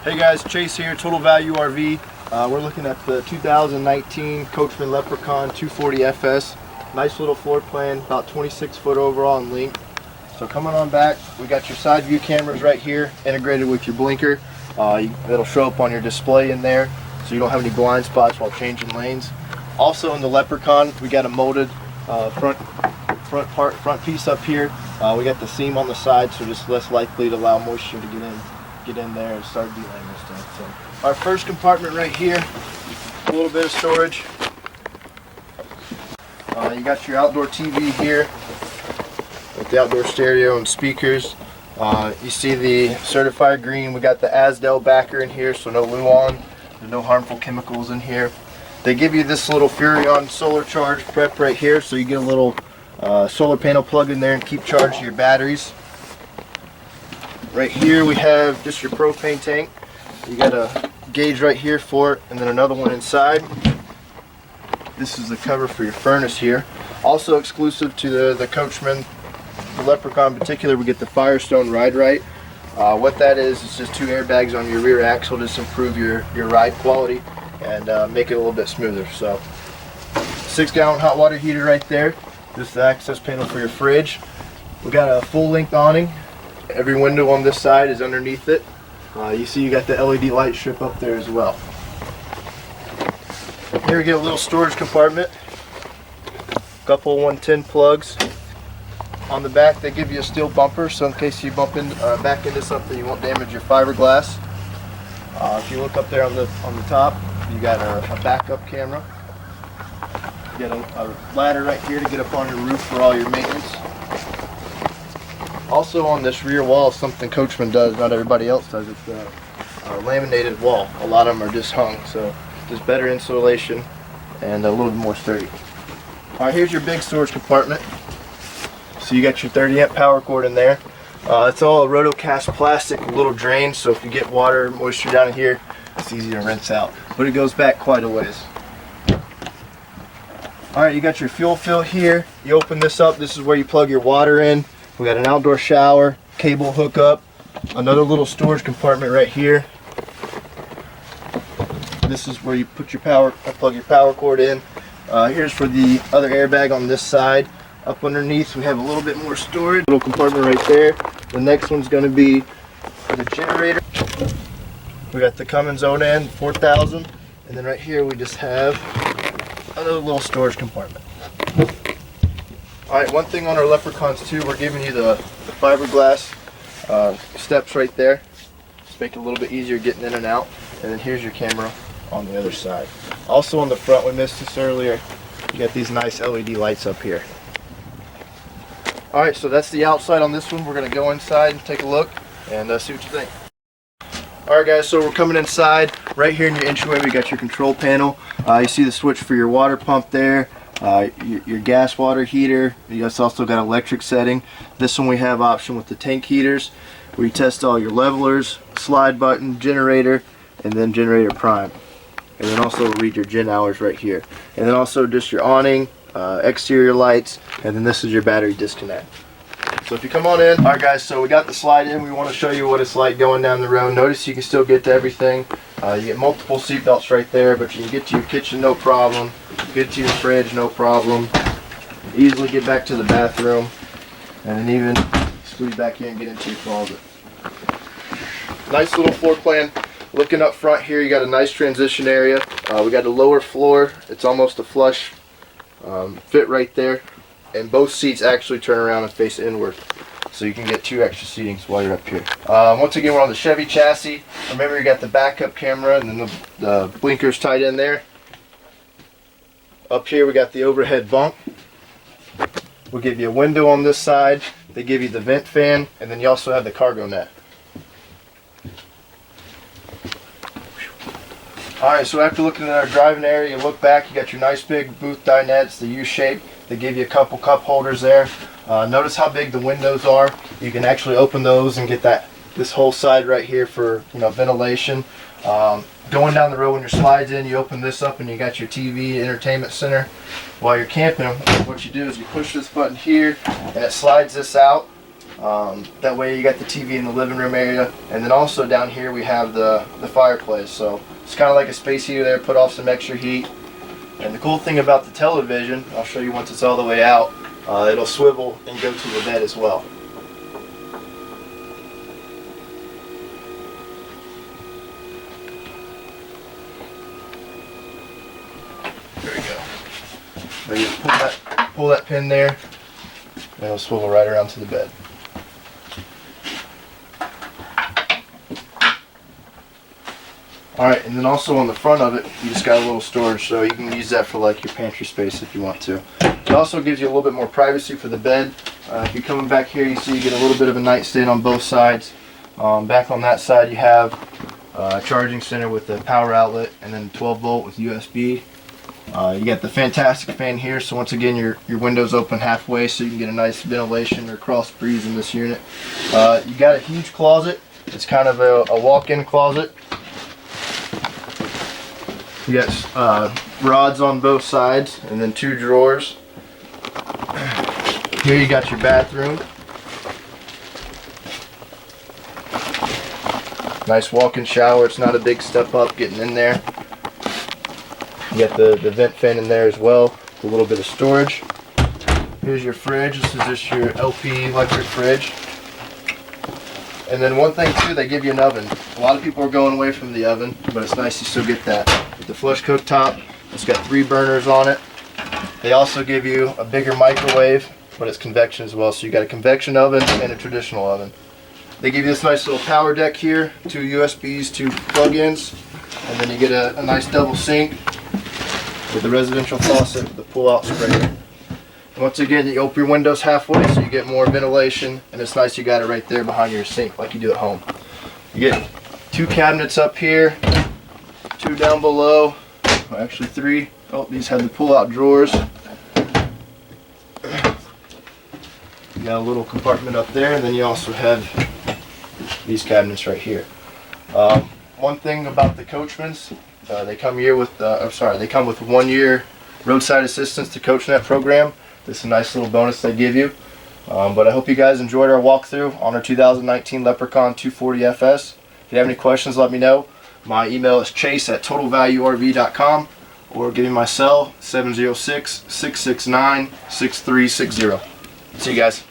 Hey guys, Chase here, Total Value RV. We're looking at the 2019 Coachmen Leprechaun 240 FS. Nice little floor plan, about 26 foot overall in length. So coming on back, we got your side view cameras right here, integrated with your blinker. It'll show up on your display in there, so you don't have any blind spots while changing lanes. Also in the Leprechaun, we got a molded front piece up here. We got the seam on the side, so just less likely to allow moisture to get in there and start delaying this stuff. So our first compartment right here, a little bit of storage. You got your outdoor TV here with the outdoor stereo and speakers. You see the certified green. We got the Asdel backer in here, so no Luon. There's no harmful chemicals in here. They give you this little Furrion solar charge prep right here, so you get a little solar panel plug in there and keep charging your batteries. Right here we have just your propane tank. You got a gauge right here for it, and then another one inside. This is the cover for your furnace here. Also exclusive to the Coachmen, the Leprechaun in particular, we get the Firestone Ride Right. What that is, it's just two airbags on your rear axle, just improve your ride quality and make it a little bit smoother. So 6-gallon hot water heater right there. This is the access panel for your fridge. We got a full length awning. Every window on this side is underneath it. You see you got the LED light strip up there as well. Here we get a little storage compartment. Couple 110 plugs. On the back they give you a steel bumper, so in case you bump back into something you won't damage your fiberglass. If you look up there on the top, you got a backup camera. You got a ladder right here to get up on your roof for all your maintenance. Also on this rear wall, something Coachmen does, not everybody else does, it's a laminated wall. A lot of them are just hung, so just better insulation and a little bit more sturdy. Alright, here's your big storage compartment. So you got your 30 amp power cord in there. It's all a rotocast plastic with little drains, so if you get water, moisture down in here, it's easy to rinse out. But it goes back quite a ways. Alright, you got your fuel fill here. You open this up, this is where you plug your water in. We got an outdoor shower, cable hookup, another little storage compartment right here. This is where you put your plug your power cord in. Here's for the other airbag on this side. Up underneath we have a little bit more storage. Little compartment right there. The next one's going to be the generator. We got the Cummins Onan 4000, and then right here we just have another little storage compartment. Alright, one thing on our Leprechauns too, we're giving you the fiberglass steps right there. Just make it a little bit easier getting in and out. And then here's your camera on the other side. Also on the front, we missed this earlier, you got these nice LED lights up here. Alright, so that's the outside on this one. We're going to go inside and take a look and see what you think. Alright guys, so we're coming inside. Right here in your entryway we got your control panel. You see the switch for your water pump there. Your gas water heater. You guys also got electric setting. This one we have option with the tank heaters, where you test all your levelers, slide button, generator, and then generator prime. And then also read your gen hours right here. And then also just your awning, exterior lights, and then this is your battery disconnect. So if you come on in. Alright guys, so we got the slide in. We want to show you what it's like going down the road. Notice you can still get to everything. You get multiple seat belts right there, but you can get to your kitchen no problem. Get to your fridge no problem. Easily get back to the bathroom, and then even squeeze back in and get into your closet. Nice little floor plan. Looking up front here, you got a nice transition area. We got a lower floor. It's almost a flush fit right there, and both seats actually turn around and face inward, so you can get 2 extra seatings while you're up here. Once again, we're on the Chevy chassis. Remember, you got the backup camera and then the blinkers tied in there. Up here we got the overhead bunk. We'll give you a window on this side. They give you the vent fan, and then you also have the cargo net. Alright, so after looking at our driving area, you look back, you got your nice big booth dinettes, the U-shape. They give you a couple cup holders there. Notice how big the windows are. You can actually open those and get this whole side right here for ventilation. Going down the road when your slides in, you open this up and you got your TV entertainment center. While you're camping, what you do is you push this button here and it slides this out. That way you got the TV in the living room area, and then also down here we have the fireplace. So it's kind of like a space heater there, put off some extra heat. And the cool thing about the television, I'll show you once it's all the way out, it'll swivel and go to the bed as well. There we go. So you pull that pin there, and it'll swivel right around to the bed. Alright, and then also on the front of it, you just got a little storage, so you can use that for like your pantry space if you want to. It also gives you a little bit more privacy for the bed. If you're coming back here, you see you get a little bit of a nightstand on both sides. Back on that side you have a charging center with a power outlet, and then 12 volt with USB. You got the fantastic fan here, so once again your windows open halfway so you can get a nice ventilation or cross breeze in this unit. You got a huge closet. It's kind of a walk-in closet. You got rods on both sides, and then 2 drawers. Here you got your bathroom. Nice walk-in shower. It's not a big step up getting in there. You got the vent fan in there as well, with a little bit of storage. Here's your fridge. This is just your LP electric fridge. And then one thing too, they give you an oven. A lot of people are going away from the oven, but it's nice you still get that. With the flush cooktop, it's got 3 burners on it. They also give you a bigger microwave, but it's convection as well. So you got a convection oven and a traditional oven. They give you this nice little power deck here, 2 USBs, 2 plug-ins, and then you get a nice double sink with the residential faucet, the pull-out sprayer. Once again, you open your windows halfway so you get more ventilation, and it's nice you got it right there behind your sink like you do at home. You get 2 cabinets up here, 2 down below, well, actually 3. Oh, these have the pull-out drawers. You got a little compartment up there, and then you also have these cabinets right here. One thing about the Coachmens, they come with 1 year Roadside Assistance to Coachmen program. This is a nice little bonus they give you. But I hope you guys enjoyed our walkthrough on our 2019 Leprechaun 240FS. If you have any questions, let me know. My email is chase@totalvaluerv.com, or give me my cell, 706-669-6360. See you guys.